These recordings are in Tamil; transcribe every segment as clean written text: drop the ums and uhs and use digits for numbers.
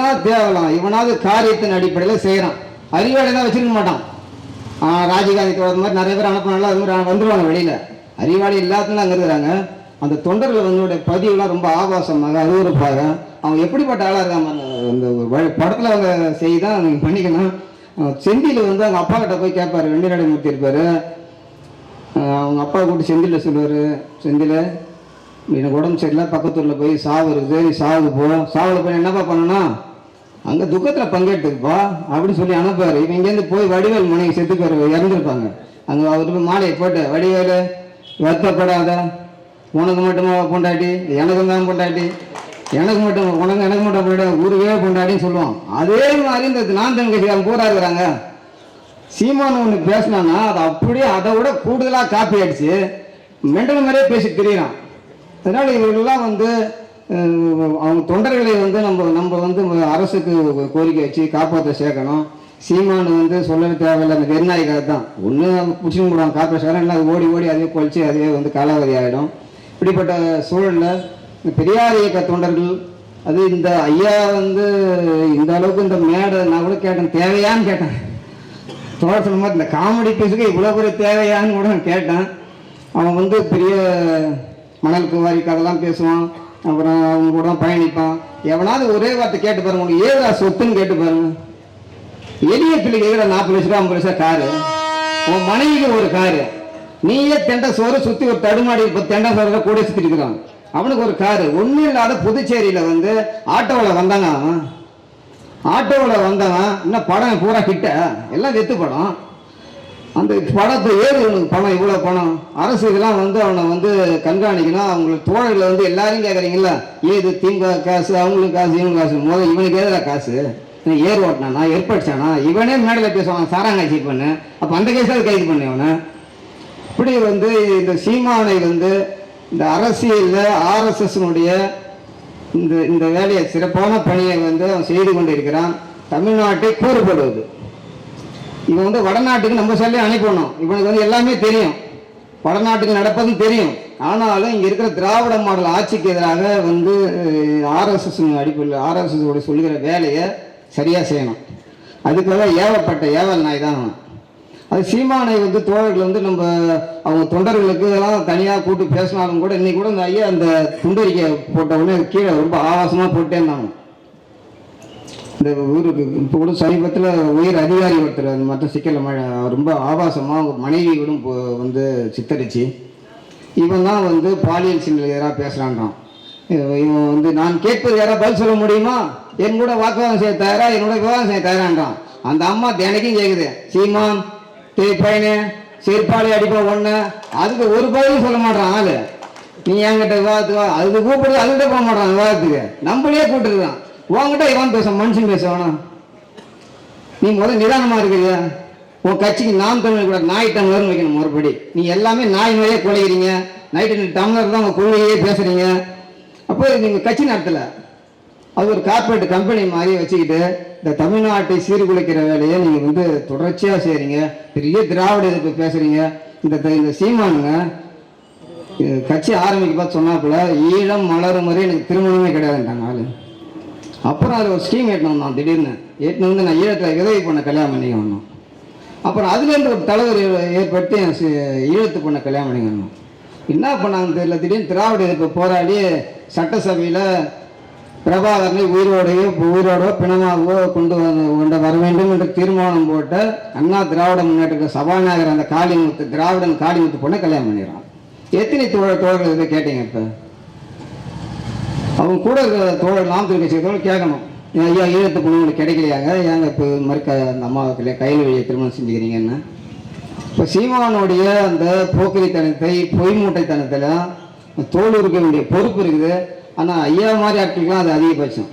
இவனாவது தேவலாம், இவனாவது காரியத்தின் அடிப்படையில் செய்கிறான். அறிவாளி தான் வச்சுருக்க மாட்டான். ராஜீவ்காந்தி தோழர் மாதிரி நிறைய பேர் அனுப்பினால அது மாதிரி வந்துடுவாங்க வெளியில். அறிவாளி இல்லாததுலாம் அங்கே இருக்கிறாங்க. அந்த தொண்டர்கள் வந்து பதிவுலாம் ரொம்ப ஆபாசமாக அருவருப்பாக அவங்க எப்படிப்பட்ட ஆளாக இருக்காங்க. அந்த படத்தில் அவங்க செய்தான் நீங்கள் பண்ணிக்கணும். செந்தில் வந்து அவங்க அப்பா கிட்ட போய் கேட்பார். வெண்ணிராடை மூர்த்தி இருப்பார். அவங்க அப்பா கூப்பிட்டு செந்தில் சொல்லுவார், செந்தில் எனக்கு உடம்பு சரியில்லை, பக்கத்தூரில் போய் சாவு இருக்குது, நீ சாவுக்கு போ. சாவில் போய் என்னப்பா பண்ணணும்னா அங்கே துக்கத்தில் பங்கேற்றுப்பா அப்படின்னு சொல்லி அனுப்புவார். இவன் இங்கேருந்து போய் வடிவேல் மனைவி செத்து பேர் இறந்துருப்பாங்க. அங்கே அவருக்கு மாலையை போட்டு, வடிவேல் வருத்தப்படாத, உனக்கு மட்டுமா பொண்டாட்டி, எனக்கு தான் பொண்டாட்டி, எனக்கு மட்டும் பொண்டாட்டி, ஊருவே பொண்டாட்டின்னு சொல்லுவான். அதே மாதிரி இந்த நான் தமிழ் கட்சிக்காரன் பூரா இருக்கிறாங்க. சீமானு ஒன்று பேசினான்னா அது அப்படியே அதை விட கூடுதலாக காப்பி அடிச்சு மெண்டல் மாதிரியே பேசி திரியிறான். அதனால் இவர்கள்லாம் வந்து அவங்க தொண்டர்களை வந்து நம்ம வந்து அரசுக்கு கோரிக்கை வச்சு காப்பாற்ற சேர்க்கணும். சீமானு வந்து சொல்லவே தேவையில்லை. அந்த வெறிநாய்க்காக தான் ஒன்று பிடிச்சின்னு போடுவாங்க கார்பரேஷன், இல்லை ஓடி ஓடி அதே கொலிச்சு அதுவே வந்து காலாவதி ஆகிடும். இப்படிப்பட்ட சூழலில் பெரியார் இயக்க தொண்டர்கள் அது இந்த ஐயா வந்து இந்த அளவுக்கு இந்த மேடை நான் கூட கேட்டேன், தேவையான்னு கேட்டேன். தோழர் சொன்ன மாதிரி இந்த காமெடி பேசுக்கு இவ்வளோ பெரிய தேவையான்னு கூட நான் கேட்டேன். அவன் வந்து பெரிய மணல் குவாரி கதெல்லாம் பேசுவான், அப்புறம் அவங்க கூட பயணிப்பான். எவனாவது ஒரே வார்த்தை கேட்டு பாருங்க, உனக்கு ஏதா சொத்துன்னு கேட்டு பாருங்க. எளிய பிள்ளைக்கு ஏதா 40 லட்ச ரூபா 50 லட்சம் காரு, உன் மனைவிக்கு ஒரு காரு, நீயே தெண்டை சோறு சுற்றி ஒரு தடுமாடி தெண்டை சோறு கூட சுற்றி இருக்கிறான். அவனுக்கு ஒரு காரு. ஒன்றும் இல்லாத புதுச்சேரியில் வந்து ஆட்டோவில் வந்தாங்க. அவன் ஆட்டோவில் வந்தவன் இன்னும் படம் பூரா கிட்ட எல்லாம் வெத்து படம். அந்த படத்தை ஏது இவனுக்கு பணம், இவ்வளோ பணம். அரசு இதெல்லாம் வந்து அவனை வந்து கண்காணிக்கணும். அவங்களுக்கு தோழர்களை வந்து எல்லாரையும் கேட்குறீங்களா, ஏது திமுக காசு, அவங்களுக்கு காசு, இவங்களுக்கு காசு. முதல் இவனுக்கு எதிராக காசு, ஏர் ஓட்டினானா, ஏற்படுத்தானா, இவனே மேடையில் பேசுவான் சாராங்காட்சி பண்ணு. அப்போ அந்த கேஸாக கைது பண்ணு இவனை. இப்படி வந்து இந்த சீமானை வந்து இந்த அரசியலில் ஆர்எஸ்எஸ்னுடைய இந்த வேலையை சிறப்பான பணியை வந்து அவன் செய்து கொண்டு இருக்கிறான். தமிழ்நாட்டை கூறுபடுவது. இவன் வந்து வடநாட்டுக்கு நம்ம சொல்லி அனுப்பணும். இவனுக்கு வந்து எல்லாமே தெரியும், வடநாட்டுக்கு நடப்பதும் தெரியும். ஆனாலும் இங்கே இருக்கிற திராவிட மாடல் ஆட்சிக்கு எதிராக வந்து ஆர்எஸ்எஸ் அடிப்படையில் ஆர்எஸ்எஸ் சொல்லுகிற வேலையை சரியாக செய்யணும். அதுக்காக ஏவப்பட்ட ஏவல் நாய் தான் அவன். அது சீமானை வந்து தோழர்கள் வந்து நம்ம அவங்க தொண்டர்களுக்கு இதெல்லாம் தனியாக கூட்டு பேசினாலும் கூட இன்னைக்கு கூட இந்த ஐயா அந்த துண்டறிக்கை போட்ட உடனே கீழே ரொம்ப ஆபாசமாக போட்டே இருந்தாங்க. இந்த ஊருக்கு இப்போ கூட சமீபத்தில் உயர் அதிகாரி ஒருத்தர் மற்ற சிக்கல ரொம்ப ஆபாசமாக அவங்க மனைவியோடும் வந்து சித்தரித்து இவன் தான் வந்து பாலியல் சின்னல் யாராக பேசுகிறான்றான். இவன் வந்து நான் கேட்பது யாராவது பதில் சொல்ல முடியுமா, என் கூட வாக்குவாதம் செய்ய தயாரா, என்னோட விவாதம் செய்ய தயாரான்றான். அந்த அம்மா தினைக்கும் கேட்குது, சீமான் பையனே செருப்பாளி அடிப்பா ஒன்று, அதுக்கு ஒரு பதிலும் சொல்ல மாட்டான் ஆளு. நீ என்கிட்ட விவாதத்துக்கு அதுக்கு கூப்பிடுறது, அதுக்கிட்ட போக மாட்டான் விவாதத்துக்கு, நம்மளே கூப்பிட்டுருக்கான். உங்ககிட்ட இவன் பேச மனுஷன் பேசுவானா? நீ முதல் நிதானமாக இருக்கிறியா? உன் கட்சிக்கு நாம் தமிழ் கூட நாய் டம்ளர்னு வைக்கணும் மறுபடி. நீ எல்லாமே நாய் மாதிரியே குலைகிறீங்க, நைட்டு டம்ளர் தான் உங்கள் கொள்கையே பேசுகிறீங்க. அப்போ நீங்கள் கட்சி நடத்தலை, அது ஒரு கார்பரேட் கம்பெனி மாதிரி வச்சுக்கிட்டு இந்த தமிழ்நாட்டை சீர்குலைக்கிற வேலையை நீங்கள் வந்து தொடர்ச்சியாக செய்கிறீங்க. பெரிய திராவிட எதிர்ப்பு பேசுகிறீங்க. இந்த சீமானுங்க கட்சி ஆரம்பிக்க பார்த்து சொன்னாப்புல ஈழம் மலரும் வரை எனக்கு திருமணமே கிடையாதுன்ட்டாங்க ஆளு. அப்புறம் அதில் ஒரு ஸ்கீம் ஏற்றினு வந்தான். திடீர்னு ஏற்றினு வந்து நான் ஈழத்தில் உதவி பண்ண கல்யாணம் பண்ணிக்க வந்தோம். அப்புறம் அதுலேருந்து ஒரு தலைவர் ஏற்படுத்தி ஈழத்து பண்ண கல்யாணம் பண்ணிக்க வந்தோம். என்ன பண்ணாங்க தெரியல, திடீர்னு திராவிட எதிர்ப்பு போராடி சட்டசபையில் பிரபாகரனை உயிரோடோ பிணமாகவோ கொண்டு வர வேண்டும் என்று தீர்மானம் போட்ட அண்ணா திராவிட முன்னேற்ற சபாநாயகர் அந்த காளிமுத்து, திராவிடன் காளிமுத்து பொண்ணை கல்யாணம் பண்ணிடுறான். எத்தனை தோழர்கள் இதை கேட்டீங்க? இப்போ அவங்க கூட தோழர் நாம் தமிழ் கட்சி தோழர் கேட்கணும், ஐயா ஈழத்து பொண்ணுங்களுக்கு கிடைக்கலையாங்க, ஏங்க இப்போ மறுக்க அந்த அம்மாவுக்கு கையில் வழியை திருமணம் செஞ்சுக்கிறீங்கன்னு. இப்போ சீமானுடைய அந்த போக்கிரித்தனத்தை பொய் மூட்டைத்தனத்தில் தோல் இருக்க வேண்டிய பொறுப்பு இருக்குது. ஆனால் ஐயா மாதிரி ஆட்களுக்கெலாம் அது அதிகபட்சம்.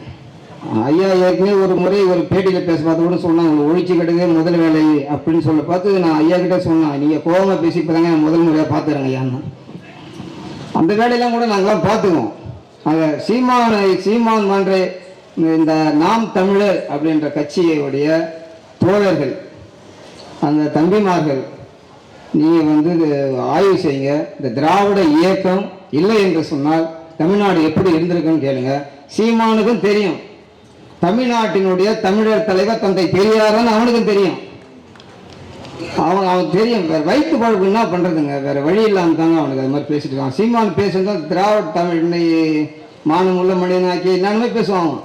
ஐயா ஏற்கனவே ஒரு முறை ஒரு பேட்டியில் பேச பார்த்து கூட சொன்னாங்க, உங்களை ஒழிச்சு கட்டுதே முதல் வேலை அப்படின்னு சொல்ல பார்த்து நான் ஐயா கிட்டே சொன்னேன், நீங்கள் கோபமாக பேசி இப்போ தாங்க முதல் முறையாக பார்த்துறேங்க ஐயான்னு. அந்த வேலையெல்லாம் கூட நாங்களாம் பார்த்துக்குவோம். ஆக சீமான் மன்ற இந்த நாம் தமிழர் அப்படின்ற கட்சியுடைய தோழர்கள், அந்த தம்பிமார்கள், நீங்கள் வந்து ஆய்வு செய்யுங்க. இந்த திராவிட இயக்கம் இல்லை என்று சொன்னால் தமிழ்நாடு எப்படி இருந்திருக்குன்னு கேளுங்க. சீமானுக்கும் தெரியும் தமிழ்நாட்டினுடைய தமிழர் தலைவர் தந்தை பெரியார்னு அவனுக்கும் தெரியும். அவன் தெரியும். வேற வயிற்று பழப்பு என்ன பண்றதுங்க, வேற வழி இல்லாம தாங்க அவனுக்கு அது மாதிரி பேசிட்டு இருக்கான். சீமான் பேசுறது திராவிட தமிழ் மானமுள்ள மனிதனாக்கி என்னன்னு பேசுவான்.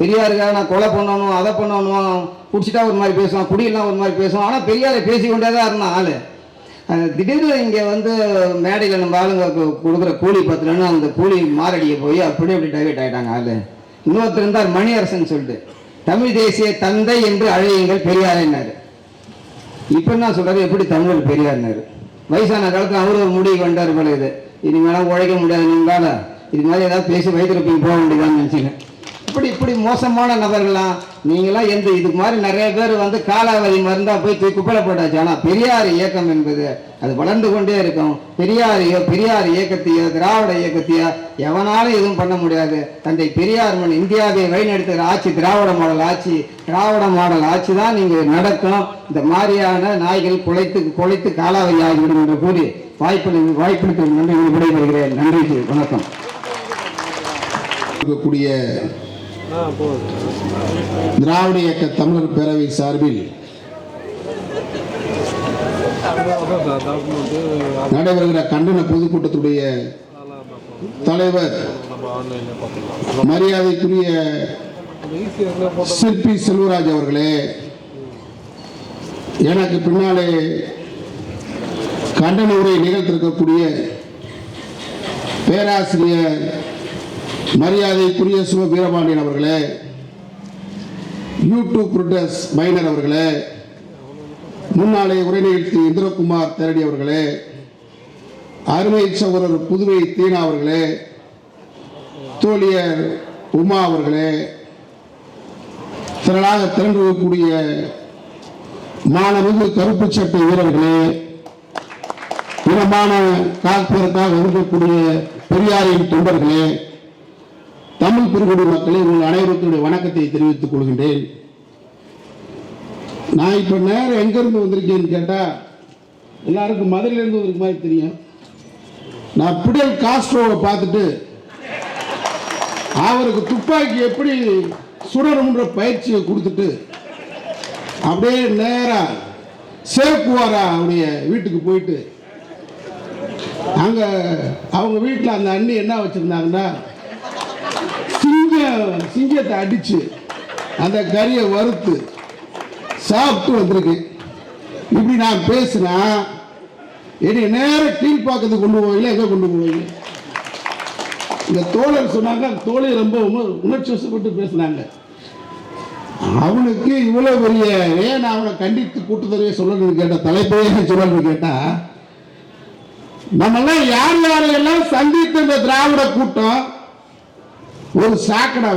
பெரியாருக்காக நான் கொலை பண்ணணும், அதை பண்ணணும், குடிச்சிட்டா ஒரு மாதிரி பேசுவான், குடியெல்லாம் ஒரு மாதிரி பேசுவான். ஆனால் பெரியாரை பேசி கொண்டே தான் இருந்தான் ஆளு. திடீர்னு இங்கே வந்து மேடையில் நம்ம ஆளுங்க கொடுக்குற கூலி பத்திரன்னு அந்த கூலி மாரடியை போய் அப்படி டைவெர்ட் ஆகிட்டாங்க ஆளு. இன்னொருத்தர் இருந்தார் மணியரசன் சொல்லிட்டு, தமிழ் தேசிய தந்தை என்று அழையுங்கள் பெரியாரினாரு. இப்போ என்ன சொல்றாரு, எப்படி தமிழர் பெரியார்னாரு. வயசான காலத்தில் அவர் ஒரு முடிவு கொண்டார் போல, இனிமேலாம் உழைக்க முடியாது நீங்களால, இது மாதிரி ஏதாவது பேசி வைத்திருப்பீங்க போக வேண்டியதான்னு நினச்சிங்க. இப்படி மோசமான நபர்களாம் நீங்களாம் எந்த இதுக்கு மாதிரி நிறைய பேர் வந்து காலாவதி மருந்தா போய் குப்பையில போட்டாச்சு. ஆனால் பெரியார் இயக்கம் என்பது அது வளர்ந்து கொண்டே இருக்கும். பெரியார் இயக்கத்தையோ திராவிட இயக்கத்தையோ எவனாலும் எதுவும் பண்ண முடியாது. தந்தை பெரியார் மண் இந்தியாவை வழிநடத்துகிற ஆட்சி திராவிட மாடல் ஆட்சி தான் நீங்கள் நடக்கும். இந்த மாதிரியான நாய்கள் குலைத்து காலாவதி ஆகிவிடும் என்று கூறி வாய்ப்பு நன்றி விடைபெறுகிறேன். நன்றி, வணக்கம். திராவிட இயக்க தமிழர் பேரவை சார்பில் நடைபெறுகிற கண்டன பொதுக்கூட்டத்துடைய தலைவர் மரியாதைக்குரிய சிற்பி செல்வராஜ் அவர்களே, எனக்கு பின்னாலே கண்டன உரை நிகழ்த்திருக்கக்கூடிய பேராசிரியர் மரியாதைக்குரிய சிவ வீரபாண்டியன் அவர்களே, யூடியூப் புரொடஸ் மைனர் அவர்களே, முன்னாலே உரை நிகழ்த்தி இந்திரகுமார் தேரடி அவர்களே, அருமை சகோதரர் புதுவை தீனா அவர்களே, தோழியர் உமா அவர்களே, திரளாக திரண்டிருக்கக்கூடிய மாணவர்கள் கருப்பு சட்டை வீரர்களே, இனமான காப்பதற்காக இருக்கக்கூடிய பெரியாரின் தொண்டர்களே, தமிழ் பெருங்குடி மக்களை உங்கள் அனைவருக்குடைய வணக்கத்தை தெரிவித்துக் கொள்கின்றேன். நான் இப்போ நேரம் எங்கேருந்து வந்திருக்கேன்னு கேட்டால் எல்லாருக்கும் மதுரையிலேருந்து வந்திருக்க மாதிரி தெரியும். நான் பிடல் காஸ்ட்ரோவை பார்த்துட்டு அவருக்கு துப்பாக்கி எப்படி சுடணுன்ற பயிற்சியை கொடுத்துட்டு அப்படியே நேராக சேக்குவாரா அவருடைய வீட்டுக்கு போயிட்டு அங்கே அவங்க வீட்டில் அந்த அண்ணி என்ன வச்சுருந்தாங்கன்னா சிங்கத்தை அடித்து அந்த கறியை வறுத்து சாப்பிட்டு வந்திருக்கு. இப்படி நான் பேசினா என்னை நேரம் கீழ்பாக்கத்துக்கு கொண்டு போவீங்களா, எங்கே கொண்டு போவீங்க? இந்த தோழர் சொன்னாங்க, தோழி ரொம்ப உணர்ச்சி வசப்பட்டு பேசினாங்க. அவனுக்கு இவ்வளோ பெரிய ஏன் நான் அவனை கண்டித்து கூட்டுத்தரையே சொல்லணும்னு கேட்டால், தலைப்பையே சொல்லணும்னு கேட்டால், நம்மெல்லாம் யாரையெல்லாம் சந்தித்த இந்த திராவிட கூட்டம் ஒரு சாக்கடை,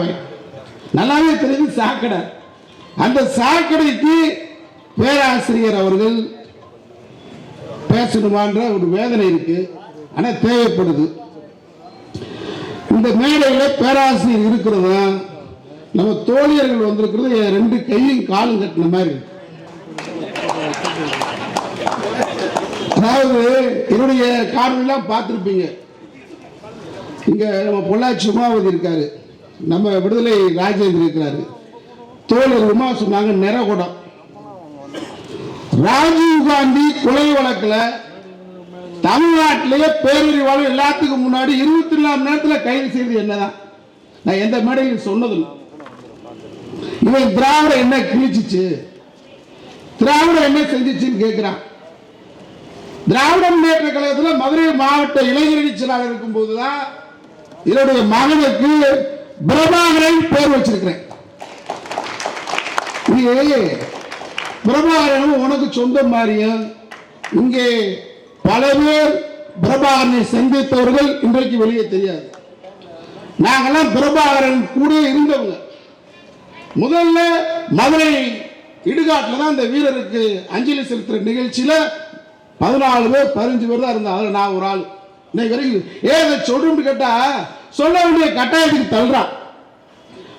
நல்லாவே தெரியுது சாக்கடை. அந்த சாக்கடைக்கு பேராசிரியர் அவர்கள் பேசணுமான்ற ஒரு வேதனை இருக்கு, ஆனால் தேவைப்படுது. இந்த மேடையில் பேராசிரியர் இருக்கிறது, நம்ம தோழியர்கள் வந்திருக்கிறது ரெண்டு கையும் காலும் கட்டின மாதிரி. அதாவது என்னுடைய காரணம் பார்த்துருப்பீங்க. இங்க நம்ம பொள்ளாச்சி உமாவதி இருக்காரு, நம்ம விடுதலை ராஜேந்திரன் இருக்கிறாரு, தோழர் உமா சொன்னாங்க நிறகுடம். ராஜீவ் காந்தி கொலை வழக்கில் தமிழ்நாட்டிலேயே பேரறிவாளர் எல்லாத்துக்கும் முன்னாடி 24 மணி நேரத்தில் கைது செய்தது என்னதான். நான் எந்த மேடையில் சொன்னதில்லை. இவன் திராவிட என்ன கிழிச்சிச்சு, திராவிட என்ன செஞ்சிச்சுன்னு கேட்கிறான். திராவிட முன்னேற்ற கழகத்தில் மதுரை மாவட்ட இளைஞரணி செயலாளர் இருக்கும் போதுதான் என்னுடைய மகனுக்கு பிரபாகரன் பேர் வச்சிருக்கிறேன். பிரபாகரன் உனக்கு சொந்தம் மாதிரியும் இங்கே பல பேர் பிரபாகரனை சந்தித்தவர்கள் இன்றைக்கு வெளியே தெரியாது. நாங்கெல்லாம் பிரபாகரன் கூட இருந்தவங்க. முதல்ல மதுரை இடுகாட்டில் தான் இந்த வீரருக்கு அஞ்சலி செலுத்துற நிகழ்ச்சியில் 14 பேர் 15 பேர் தான் இருந்தாங்க. அதில் நான் ஒரு ஆள். இன்னைக்கு வரைக்கும் ஏதை சொல்றோம்னு கேட்டா சொல்ல வேண்டிய கட்டாயத்துக்கு தள்ளுறான்.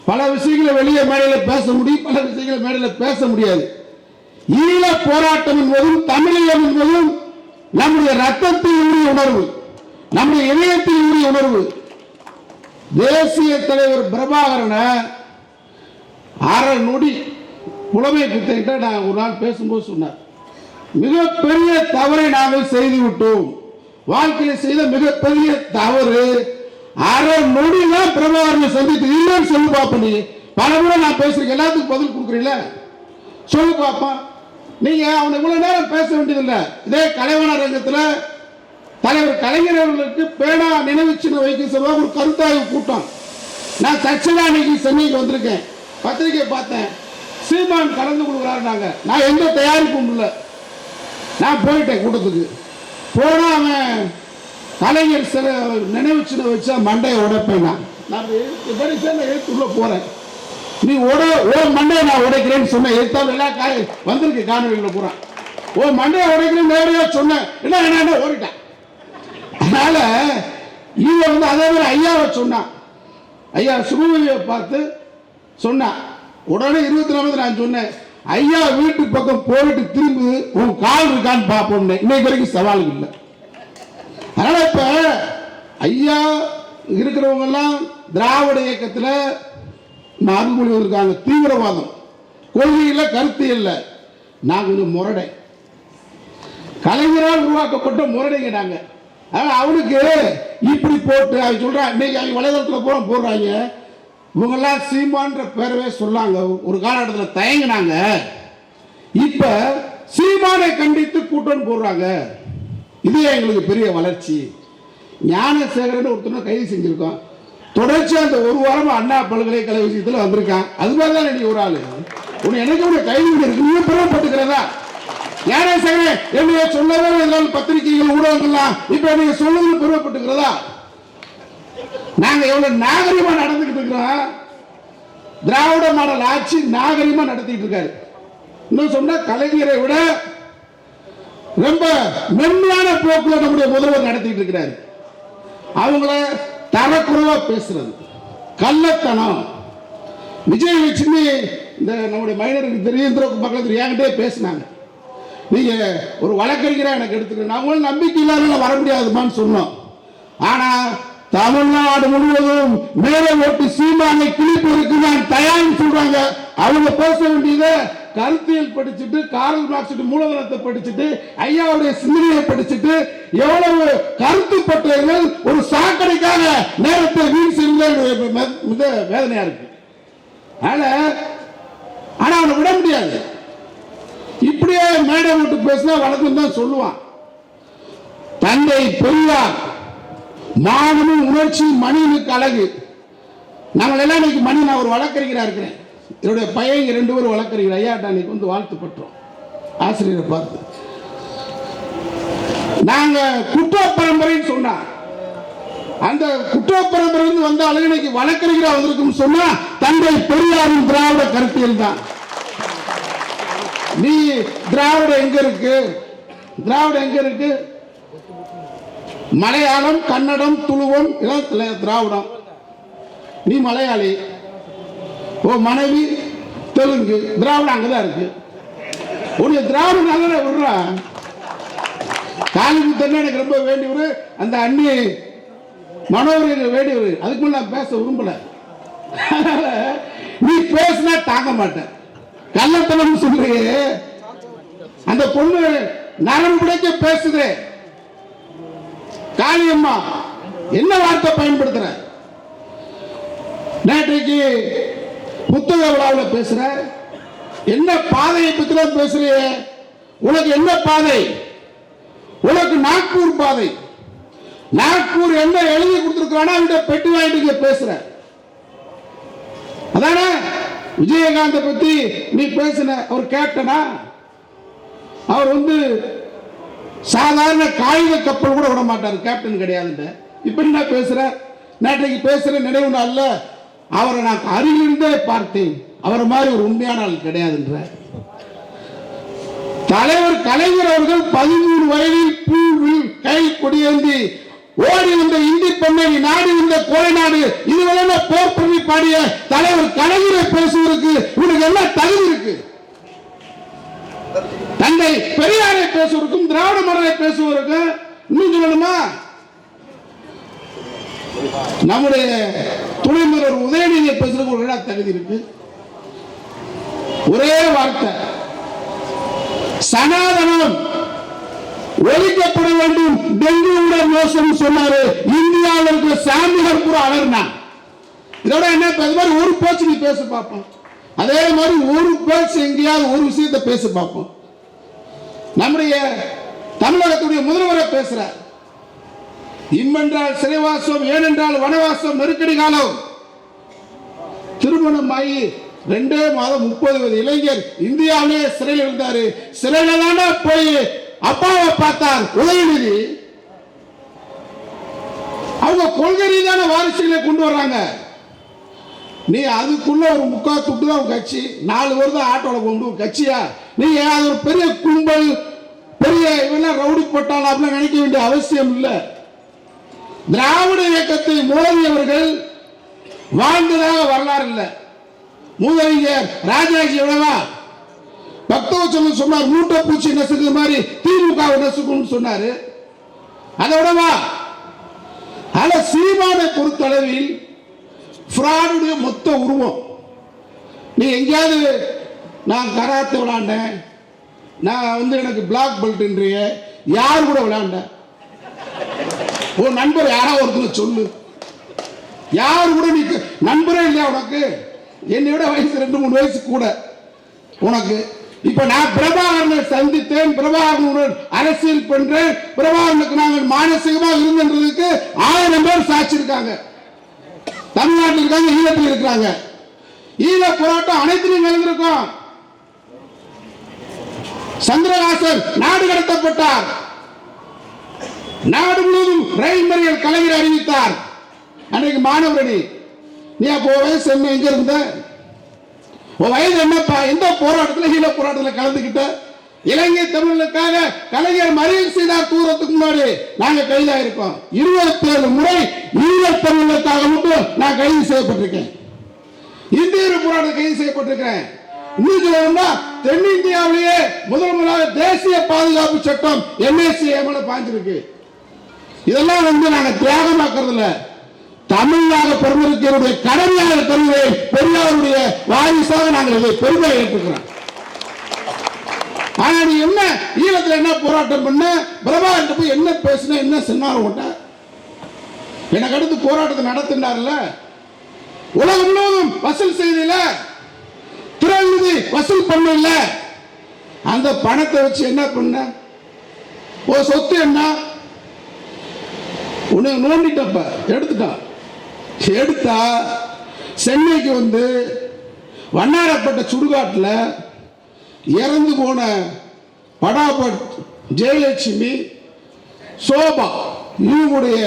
பல விஷயங்களை வெளியே மேடையில் பேச முடியும், பல விஷயங்களை மேடையில் பேச முடியாது. ஈழ போராட்டம் என்பதும் தமிழகம் என்பதும் நம்முடைய ரத்தத்தில் ஊறிய உணர்வு, நம்முடைய இதயத்தில் ஊறிய உணர்வு. தேசிய தலைவர் பிரபாகரனை அரை நொடி புலமை புத்தகிட்ட நான் ஒரு நாள் பேசும்போது சொன்னார், மிகப்பெரிய தவறை நாங்கள் செய்து விட்டோம், வாழ்க்கையில் செய்த மிகப்பெரிய தவறு அரை நொடி தான் பிரபாகரனை சந்தித்து இல்லைன்னு சொல்லு பாப்பா. நீ பல முறை நான் பேசுறேன், எல்லாத்துக்கும் பதில் கொடுக்குறீங்களா? சொல்லு பாப்பா. நீங்க அவனை இவ்வளவு நேரம் பேச வேண்டியதில்லை. இதே கலைவாணர் ரங்கத்தில் தலைவர் கலைஞர் அவர்களுக்கு பேனா நினைவு சின்னம் வைக்க சொல்லுவா ஒரு கருத்தாய்வு கூட்டம். நான் தட்சணா அன்னைக்கு சென்னைக்கு வந்திருக்கேன், பத்திரிகை பார்த்தேன், சீமான் கலந்து கொடுக்குறாருனாங்க. நான் எந்த தயாரிப்பும் இல்லை, நான் போயிட்டேன் கூட்டத்துக்கு. போனா அவன் கலைஞர் சில நினைவு சின்னம் வச்சா மண்டையை உடைப்பேன். நான் எழுத்துள்ள போறேன், நீ மண்டையை நான் உடைக்கிறேன்னு சொன்னேன். எழுத்தாலும் எல்லாம் வந்திருக்கு காணொலியில் பூரா. மண்டையை உடைக்கிறேன்னு நேரடியா சொன்னேன், என்ன ஓடிட்டேன். அதனால இவன் வந்து அதே மாதிரி ஐயாவை சொன்னான், ஐயா சுகுவியை பார்த்து சொன்னான். உடனே 24 நான் சொன்னேன், ஐயா வீட்டு பக்கம் போயிட்டு திரும்பி உன் கால் இருக்கான்னு பார்ப்போம். இன்னைக்கு வரைக்கும் சவால் இல்லை. அதனால இப்ப ஐயா இருக்கிறவங்க எல்லாம் திராவிட இயக்கத்தில் அருள்மொழி இருக்காங்க, தீவிரவாதம் கொள்கையில கருத்து இல்லை. நான் கொஞ்சம் முரடை, கலைஞரால் உருவாக்கப்பட்ட முரடைங்க நாங்க. அதனால அவனுக்கு இப்படி போட்டு அவன் சொல்றான். இன்னைக்கு அவங்க வலைதளத்தில் பூரா போடுறாங்க, இவங்கெல்லாம் சீமான்ற பேரவே சொல்லாங்க. ஒரு காலகட்டத்தில் தயங்கினாங்க, இப்ப சீமானை கண்டித்து கூட்டம் போடுறாங்க. இதுவே எங்களுக்கு பெரிய வளர்ச்சி. ஞானசேகரன் ஒருத்தர் கைது செஞ்சிருக்கோம், தொடர்ச்சி அந்த ஒரு வாரம் அண்ணா பல்கலைக்கழக விஷயத்தில் வந்திருக்கான். அது மாதிரி தான் நீ ஒரு ஆளு, உன்னை எனக்கு ஒரு கைது இருக்கு, நீங்க பெருமைப்பட்டுக்கிறதா? ஞானசேகரன் என்னைய சொல்லவே இருந்தாலும் பத்திரிகைகள் ஊடகங்கள்லாம் இப்ப நீங்க சொல்லுங்க பெருமைப்பட்டுக்கிறதா? நாங்க எவ்வளவு நாகரிகமா நடந்துகிட்டு இருக்கிறோம். திராவிட மாடல் ஆட்சி நாகரிகமா நடத்திட்டு இருக்காரு. இன்னும் சொன்னா கலைஞரை விட ரொம்ப மென்மையான போக்குல நம்முடைய முதல்வர் நடத்திட்டு இருக்கிறாரு. அவங்கள தரக்குறைவா பேசுறது, கள்ளத்தனம். விஜயலட்சுமி இந்த நம்முடைய மைனருக்கு தெரியும், மக்களுக்கு என்கிட்டே பேசினாங்க, நீங்க ஒரு வழக்கறிஞரா எனக்கு எடுத்துக்க, நான் நம்பிக்கை இல்லாத வர முடியாதுமான்னு சொன்னோம். ஆனா தமிழ்நாடு முழுவதும் மேலே ஓட்டு சீமானை கிழிப்பதற்கு நான் தயார்னு சொல்றாங்க. அவங்க பேச வேண்டியதை கருத்தியல் படிச்சுட்டு, காரல் மார்க்ஸ் மூலதனத்தை படிச்சுட்டு, ஐயாவுடைய சிந்தனையை படிச்சுட்டு, எவ்வளவு கருத்து பட்டவர்கள் ஒரு சாக்கடைக்காக நேரத்தை வீண் செய்ய வேதனையா இருக்கு. ஆனா அவனை விட முடியாது. இப்படியே மேடை விட்டு பேசினா வழக்கம் தான் சொல்லுவான். தந்தை பெரியார் மானமும் உணர்ச்சி மணியனுக்கு அழகு. நாங்கள் எல்லாம் இன்னைக்கு மணி, நான் ஒரு வழக்கறிஞராக இருக்கிறேன், என்னுடைய பையன் 2 பேரும் வழக்கறிஞர். ஐயாட்ட அன்னைக்கு வந்து வாழ்த்து பெற்றோம் ஆசிரியரை பார்த்து. நாங்க குற்ற பரம்பரைன்னு சொன்னா, அந்த குற்ற பரம்பரை வந்த அழகு இன்னைக்கு வழக்கறிஞராக வந்திருக்கும் சொன்னா தந்தை பெரியாரின் திராவிட கருத்தியல் தான். நீ திராவிடம் எங்க இருக்கு? திராவிடம் எங்க இருக்கு? மலையாளம், கன்னடம், துளுவம் திராவிடம். நீ மலையாளி, ஓ மனைவி தெலுங்கு, திராவிடம் அங்கதான் இருக்கு. உன்னை திராவிடம் நல்ல விடுறா. காலிமுத்தன் எனக்கு ரொம்ப வேண்டியவர், அந்த அண்ணி மனோகர் வேண்டியவர். அதுக்கு மேல நான் பேச விரும்பல. நீ பேசினா தாங்க மாட்டேன். கள்ளத்தனம் சொல்றியே, அந்த பொண்ணு நரம்பு பிடிக்க பேசுது. காளியம்மா என்ன வார்த்தை பயன்படுத்துற? நேற்றைக்கு புத்தக விழாவில் பேசுற, என்ன பாதையை பத்தி பேசுறிய? உனக்கு என்ன பாதை? உனக்கு நாக்பூர் பாதை. நாக்பூர் என்ன எழுதி கொடுத்திருக்கானா பெட்டி வாங்கிட்டு பேசுற. அதானே விஜயகாந்த் பத்தி நீ பேசின. அவர் கேப்டனா? அவர் வந்து சாதாரண காகித கப்பல் கூட விட மாட்டார், கேப்டன் கிடையாது. இப்ப என்ன பேசுற? நேற்றைக்கு பேசுற நினைவு நாள்ல அவரை நான் அருகிலிருந்தே பார்த்தேன், அவரை மாதிரி ஒரு உண்மையான ஆள் கிடையாதுன்ற. தலைவர் கலைஞர் அவர்கள் 13 வயதில் பூவில் கை கொடியேந்தி ஓடி வந்த இந்தி பெண்ணை நாடு வந்த கோலை நாடு இதுவரை போர் பண்ணி பாடிய தலைவர் கலைஞரை பேசுவதற்கு உனக்கு என்ன தகுதி இருக்கு? தந்தை பெரியாரை பேசுவதற்கும் திராவிட மரபை பேசுவதற்கும் இன்னும் சொல்லணுமா? நம்முடைய துணை முதல்வர் உதயநிதியை பேசுறதுக்கு ஒரு தகுதி இருக்கு. ஒரே வார்த்தை, சனாதனம் ஒழிக்கப்பட வேண்டும். டெங்குவோட மோசம் சொன்னாரு. இந்தியாவிற்கு சாமிகள் கூட அலர்னா. இதோட என்ன மாதிரி ஒரு பேச்சு நீ பேச பார்ப்போம். அதே மாதிரி ஒரு பேச்சு எங்கேயாவது ஒரு விஷயத்தை பேச பார்ப்போம். நம்முடைய தமிழகத்துடைய முதல்வரை பேசுறார். இம்மென்றால் சிறைவாசம், ஏனென்றால் வனவாசம், நெருக்கடி காலம். திருமணம் ஆகி 2 மாதம் 30 இளைஞர் இந்தியாவிலே சிறையில் இருந்தாரு. சிறையில தானே போய் அப்பாவை பார்த்தார் உதயநிதி. அவங்க கொள்கை ரீதியான வாரிசுகளை கொண்டு வர்றாங்க. நீ அதுக்குள்ள ஒரு முக்கா துட்டு தான் கட்சி. 4 வருடம் ஆட்டோல கொண்டு கட்சியா? நீங்க அது ஒரு பெரிய கும்பல், பெரிய இவெல்லாம் ரவுடி போட்டால் அப்படின்னு நினைக்க வேண்டிய அவசியம் இல்லை. திராவிட இயக்கத்தை மோதியவர்கள் வாழ்ந்ததாக வரலாறு இல்லை. மூதறிஞர் ராஜாஜி எவ்வளவா பக்தவச்சலம் சொன்னார், மூட்டை பூச்சி நசுக்குது மாதிரி திமுக நசுக்குன்னு சொன்னாரு. அதோடவா ஆனா சீமானை பொறுத்தளவில் ஃப்ராடுடைய மொத்த உருவம். நீ எங்கேயாவது நான் கராத்தே விளையாண்டேன், நான் எனக்கு பிளாக் பெல்ட்ன்றிய, யார் கூட விளையாண்ட? உன் நண்பர் யாராவது ஒருத்தர் சொல்லு. யார் கூட நீ நண்பரே இல்லையா உனக்கு? என்னை விட வயசு 2-3 வயசு கூட உனக்கு. இப்ப நான் பிரபாகரனை சந்தித்தேன், பிரபாகரனுடன் அரசியல் பண்றேன், பிரபாகரனுக்கு நாங்கள் மானசீகமாக இருந்ததுக்கு 1000 பேர் சாட்சி இருக்காங்க. தமிழ்நாட்டில் இருக்காங்க, ஈழத்தில் இருக்கிறாங்க. ஈழ போராட்டம் அனைத்திலும் நடந்திருக்கும். சந்திரகாசன் நாடு கடத்தப்பட்டார். நாடு முழுவதும் ரயில் மறியல் கலைஞர் அறிவித்தார். அன்றைக்கு மாணவரணி நீ அப்போ வயசு என்ன, எங்க இருந்த, உன் வயது என்னப்பா? எந்த போராட்டத்தில், ஈழ போராட்டத்தில் கலந்துகிட்ட? இலங்கை தமிழர்களுக்காக கலைஞர் மறியல் செய்தார். தூரத்துக்கு முன்னாடி நாங்க கைதாயிருக்கோம். 27 முறை ஈழ தமிழர்களுக்காக மட்டும் நான் கைது செய்யப்பட்டிருக்கேன். இந்திய போராட்டம் கைது செய்யப்பட்டிருக்கிறேன். தென்னிந்தியாவிலேயே முதலாக தேசிய பாதுகாப்பு சட்டம் NSC பாஞ்சிருக்கு. இதெல்லாம் நாங்க தியாகமாக்குறது இல்ல, தமிழாக பிறந்திருக்கிறவருடைய கடமையாக கருதுகிறேன். பெரியாருடைய வாரிசாக நாங்கள் இதை பெருமை ஏற்றுக்கிறோம். ஆனா நீ என்ன ஈழத்தில் என்ன போராட்டம் பண்ண, பிரபாகரன் போய் என்ன பேசின, என்ன சொன்னார் உன்ட்ட? எனக்கு அடுத்து போராட்டத்தை நடத்தினார்ல, உலகம் முழுவதும் வசூல் செய்தில, திறநிதி வசூல் பண்ணல, அந்த பணத்தை வச்சு என்ன பண்ண? ஓ சொத்து என்ன? உன்னை நோண்டிட்டப்ப எடுத்துட்டான். எடுத்தா சென்னைக்கு வண்ணாரப்பட்ட சுடுகாட்டில் இறந்து போன படாபட், ஜெயலட்சுமி, சோபா இவங்களுடைய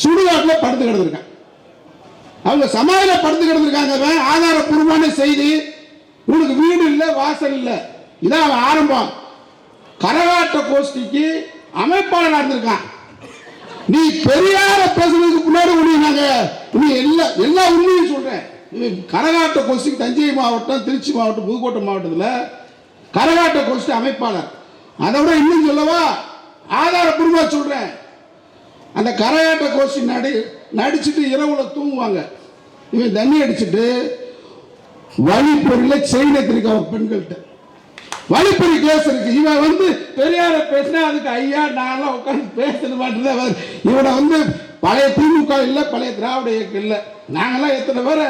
சுடுகாட்டில் படுத்து கிடந்திருக்காங்க. அவங்க சமாதியில் படுத்து கிடந்திருக்காங்க. ஆதாரப்பூர்வமான செய்தி. உனக்கு வீடு இல்லை, வாசல் இல்லை. இதான் ஆரம்பம். கரகாட்ட கோஷ்டிக்கு அமைப்பாளர் இருந்திருக்கான். நீ பெரியார பேசுறதுக்கு முன்னாடி எல்லா உண்மையும் சொல்றேன். கரகாட்ட கோஷ்டிக்கு தஞ்சை மாவட்டம், திருச்சி மாவட்டம், புதுக்கோட்டை மாவட்டத்தில் கரகாட்ட கோஷ்டி அமைப்பாளர். அதை விட இன்னும் சொல்லவா, ஆதாரப்பூர்வமா சொல்றேன். அந்த கரகாட்ட கோஷ்டி நடிச்சுட்டு இரவுல தூங்குவாங்க. இவன் தண்ணி அடிச்சுட்டு வழிப்பொருள செயின் எடுத்திருக்க பெண்கள்கிட்ட வழிப்பறி கேஸ் இருக்கு. இவன் பெரியார பேசினா அதுக்கு ஐயா நான்லாம் உட்காந்து பேச மாட்டேன். இவனை பழைய திமுக இல்ல, பழைய திராவிட இயக்கம் இல்ல, நாங்கெல்லாம் எத்தனை பேரை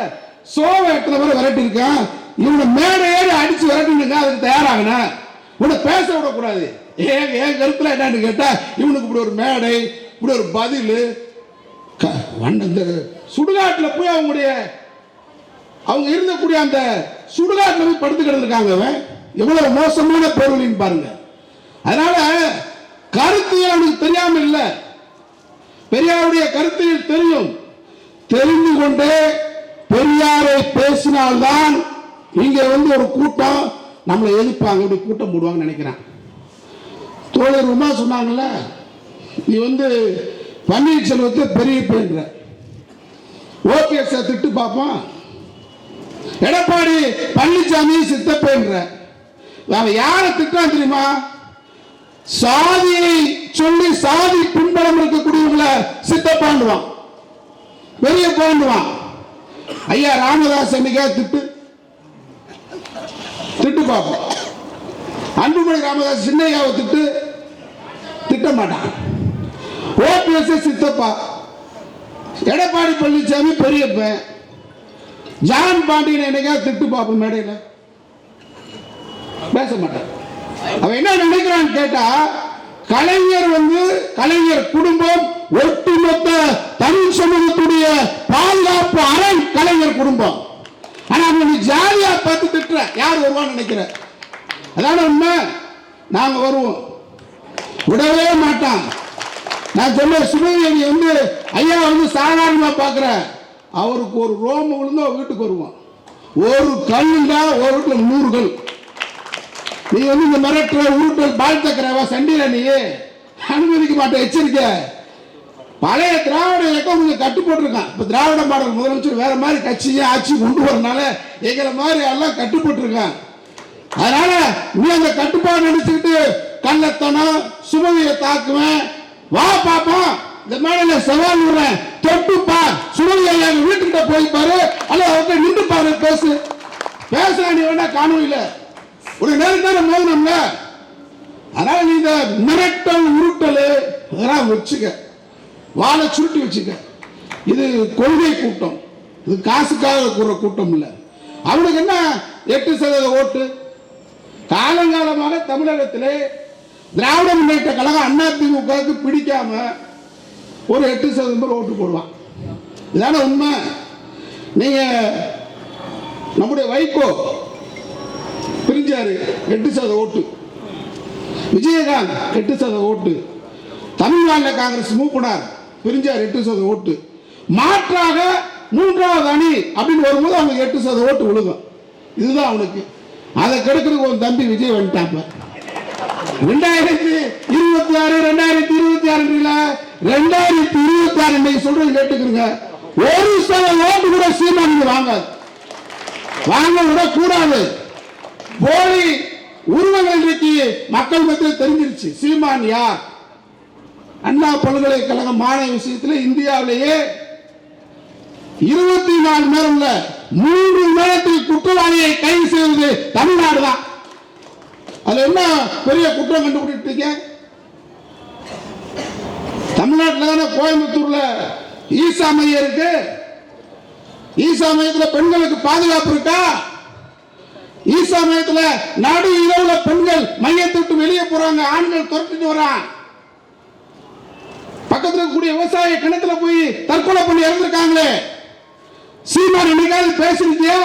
விரட்டி இருக்கோம். இவனை மேடை ஏறி அடிச்சு விரட்டினுங்க, அதுக்கு தயாராகனா உன்னை பேச விடக்கூடாது. என் கருத்துல என்னன்னு கேட்டா, இவனுக்கு இப்படி ஒரு மேடை, இப்படி ஒரு பதில். சுடுகாட்டில் போய் அவங்க இருந்தக்கூடிய அந்த சுடுகாட்டில் போய் படுத்து கிடந்திருக்காங்க. எவ்வளவு மோசமான பொருளின் பாருங்க. அதனால கருத்தியல் அவனுக்கு தெரியாம இல்ல, பெரியாருடைய கருத்தியல் தெரியும். தெரிந்து கொண்டே பெரியாரை பேசினால்தான் இங்க ஒரு கூட்டம் நம்மளை எதிர்ப்பாங்க, இப்படி கூட்டம் போடுவாங்க நினைக்கிறேன். தோழர் உமா சொன்னாங்கல்ல, நீ பன்னீர்செல்வத்தை பெரிய பேன்ற ஓபிஎஸ் திட்டு பார்ப்போம், எடப்பாடி பழனிசாமி சித்தப்பேன்ற. அவன் யாரை திட்டான் தெரியுமா? சாதியை சொல்லி சாதி பின்பலம் இருக்கக்கூடியவங்கள சித்தப்பாண்டுவான், பெரிய பாண்டுவான். ஐயா ராமதாஸ் என்னைக்கா திட்டு திட்டு பார்ப்போம். அன்புமணி ராமதாஸ் சின்னையாவை திட்ட மாட்டான். ஓபிஎஸ் சித்தப்பா, எடப்பாடி பழனிசாமி பெரியப்பன், ஜான் பாண்டியன் என்னைக்காவது திட்டு பார்ப்போம் மேடையில்? பேச மாட்டான். அவன் என்ன நினைக்கிறான்னு கேட்டா, கலைஞர் குடும்பம் ஒட்டுமொத்த தமிழ் சமூகத்துடைய பாதுகாப்பு அரண் கலைஞர் குடும்பம். ஆனா அவன் ஜாலியா பார்த்து திட்டுற யார் வருவான்னு நினைக்கிற? அதான உண்மை. நாங்க வருவோம், விடவே மாட்டான். நான் சொல்ல சுமதி ஐயா சாதாரணமா பாக்குற, அவருக்கு ஒரு ரோம விழுந்தா வீட்டுக்கு வருவான். ஒரு கல்லுண்டா ஒரு வீட்டுல 100 கல். நீ இந்த மிரட்டுற உருட்டல் பால் தக்கிறவா சண்டில நீ அனுமதிக்க மாட்டேன். எச்சரிக்கை. பழைய திராவிட இயக்கம் கொஞ்சம் கட்டு போட்டிருக்கான். இப்ப திராவிட மாடல் முதலமைச்சர் வேற மாதிரி கட்சியை ஆட்சி கொண்டு வரனால எங்களை மாதிரி எல்லாம் கட்டுப்பட்டிருக்கான். அதனால நீ அந்த கட்டுப்பாடு நினைச்சுக்கிட்டு கள்ளத்தனம் சுமதியை தாக்குவேன், வா பாப்போம். இந்த மேடையில சவால் விடுறேன், தொட்டுப்பா சுமதி ஐயா வீட்டுக்கிட்ட போய் பாரு, அல்ல அவங்க நின்று பாரு, பேச நீ வேணா காணொலியில ஒரு நேரம் மோதனம்ல. அதனால நீ இந்த மிரட்டல் உருட்டல் இதெல்லாம் வச்சுக்க, வாழை சுருட்டி வச்சுக்க. இது கொள்கை கூட்டம், இது காசுக்காக கூற கூட்டம் இல்லை. அவனுக்கு என்ன 8% ஓட்டு? காலங்காலமாக தமிழகத்திலே திராவிட முன்னேற்ற கழகம் அதிமுகவுக்கு பிடிக்காம ஒரு 8% பேர் ஓட்டு போடுவான். இதான உண்மை. நீங்க நம்முடைய வைகோ பிரிஞ்சாரு, 8% ஓட்டு. விஜயகாந்த் 8% ஓட்டு. தமிழ்நாடு காங்கிரஸ் மூப்பனார் பிரிஞ்சார், 8% ஓட்டு. மாற்றாக 3வது அணி அப்படின்னு வரும்போது அவனுக்கு 8% ஓட்டு விழுகும். இதுதான் அவனுக்கு. அதை கெடுக்கிறதுக்கு ஒரு தம்பி விஜய் வந்துட்டாப்ப. 2026 2026 சொல்றது கேட்டுக்கிறங்க. 1% ஓட்டு கூட சீமானுக்கு வாங்க விட கூடாது. போலி உருவங்கள் இன்றைக்கு மக்கள் மத்தியில் தெரிஞ்சிருச்சு. சீமான் யார்? அண்ணா பல்கலைக்கழக மாணவ விஷயத்தில் இந்தியாவிலேயே 24 மணி நேரம் 3 நேரத்தில் குற்றவாளியை கைது செய்வது தமிழ்நாடு தான். அதுல என்ன பெரிய குற்றம் கண்டுபிடிச்சிருக்க? தமிழ்நாட்டில் தானே கோயம்புத்தூர்ல ஈசா மையம் இருக்கு. ஈசா மையத்தில் பெண்களுக்கு பாதுகாப்பு இருக்கா? ஈசா மையத்தில் நடு இரவுல பெண்கள் மையத்தை விட்டு வெளியே போறாங்க, ஆண்கள் துரத்திட்டு வரான். பக்கத்தில் இருக்கக்கூடிய விவசாய கிணத்துல போய் தற்கொலை பண்ணி இறந்திருக்காங்களே. சீமான் என்னைக்காவது பேசிருக்கியா?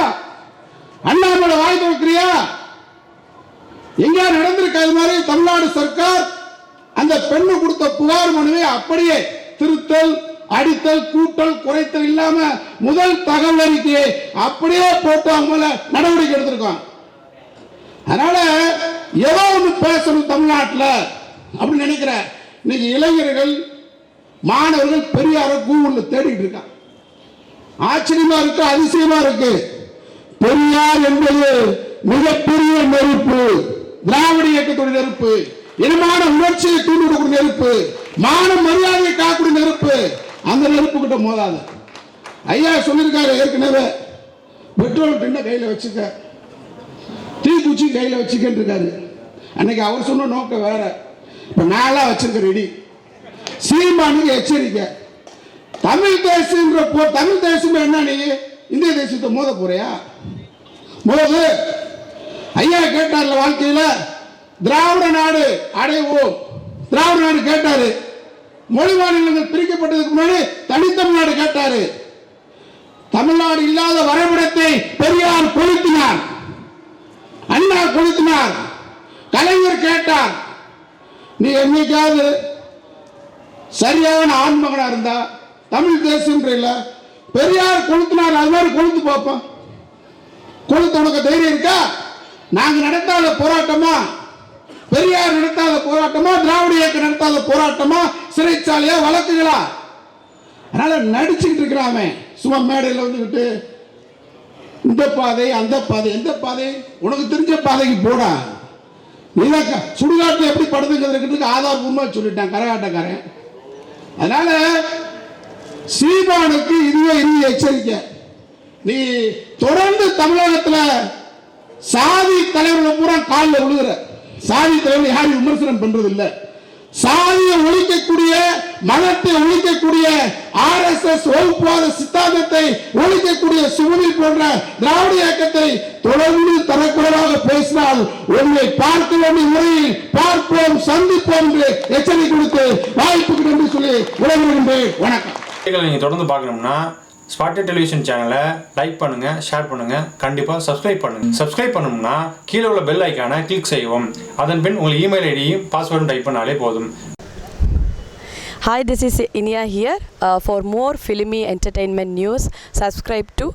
அண்ணாமலை வாய் திறக்கிறியா? எங்க நடந்திருக்காது மாதிரி தமிழ்நாடு சர்க்கார் அந்த பெண்ணு கொடுத்த புகார் மனுவை அப்படியே திருத்தல், அடித்தல், கூட்டல், குறைத்தல் இல்லாம முதல் தகவல் அறிக்கையை அப்படியே போட்டு அவங்க மேல நடவடிக்கை எடுத்திருக்கோம். அதனால ஏதோ ஒன்று பேசணும் தமிழ்நாட்டில் அப்படின்னு நினைக்கிற இன்னைக்கு இளைஞர்கள் மாணவர்கள் பெரியார கூகுள்ல தேடிட்டு இருக்காங்க. ஆச்சரியமா இருக்கு, அதிசயமா இருக்கு. பெரியார் என்பது மிகப்பெரிய நெருப்பு, திராவிட இயக்கத்துடைய நெருப்பு, இனமான உணர்ச்சியை தூண்டக்கூடிய நெருப்பு, மான மரியாதையை காக்கக்கூடிய நெருப்பு. அந்த நெருப்பு கிட்ட மோதாத. ஐயா சொல்லியிருக்காரு ஏற்கனவே, பெட்ரோல் டின்ன கையில வச்சுக்க, தீக்குச்சி கையில வச்சுக்கிட்டு இருக்காரு. அன்னைக்கு அவர் சொன்ன நோக்கம் வேற. இப்ப நாளா வச்சிருக்க ரெடி. சீமானுக்கு எச்சரிக்கை. தமிழ் தேசம் என்ன? நீ இந்திய தேசத்தை மோத போறியா? மோது. ஐயா கேட்டார்ல வாழ்க்கையில திராவிட நாடு அடைவோம். திராவிட நாடு கேட்டாரு. மொழி மாநிலங்கள் பிரிக்கப்பட்டதுக்கு முன்னாடி தனித்தமிழ்நாடு கேட்டாரு. தமிழ்நாடு இல்லாத வரைபடத்தை பெரியார் கொளுத்தினார், அண்ணா கொளுத்தினார், கலைஞர் கேட்டார். நீ என்னைக்காவது சரியான ஆண்மகனா இருந்தா தமிழ் தேசம் இல்ல, பெரியார் கொளுத்தினார், அது மாதிரி கொளுத்து பார்ப்போம். கொளுத்து உனக்கு தைரியம் இருக்கா? நாங்க நடத்தாத போராட்டமா? பெரியார் நடத்தாத போராட்டமா? திராவிட இயக்கம் நடத்தாத போராட்டமா? சிறைச்சாலையா, வழக்குகளா? அதனால நடிச்சுக்கிட்டு இருக்கிறான். சும்மா மேடையில் வந்துகிட்டு இந்த பாதை அந்த பாதை, எந்த பாதை? உனக்கு தெரிஞ்ச பாதைக்கு போடா. சுடுகாட்டு எப்படி படுத்துங்கிறதுக்கு ஆதாரபூர்வமா சொல்லிட்டான் கரகாட்டக்காரன். அதனால சீமானுக்கு இதுவே எச்சரிக்கை. நீ தொடர்ந்து தமிழகத்தில் சாதி தலைவர்கள் பூரா காலில் விழுகிற சாதி தலைவர் யாரும் விமர்சனம் பண்றது இல்ல. சாதியை ஒழிக்கக்கூடிய, மதத்தை ஒழிக்கக்கூடிய, RSS வகுப்புவாத சித்தாந்தத்தை ஒழிக்கக்கூடிய சுமதி போன்ற திராவிட இயக்கத்தை தொடர்ந்து தரக்குறைவாக பேசினால் உங்களை பார்க்க வேண்டிய முறையில் பார்ப்போம், சந்திப்போம் என்று எச்சரிக்கை கொடுத்து வாய்ப்புக்கு நன்றி சொல்லி விடைபெறுகின்றேன். வணக்கம். நீங்கள் தொடர்ந்து பார்க்கணும்னா ஸ்பாட்லைட் டெலிவிஷன் சேனலை லைக் பண்ணுங்க, ஷேர் பண்ணுங்க, கண்டிப்பாக சப்ஸ்கிரைப் பண்ணுங்க. சப்ஸ்கிரைப் பண்ணணும்னா கீழே உள்ள பெல் ஐக்கானை கிளிக் செய்யவும். அதன் பின் உங்கள் இமெயில் ஐடியும் பாஸ்வேர்டும் டைப் பண்ணாலே போதும். Hi, this is Inia here. For more filmy entertainment news, subscribe to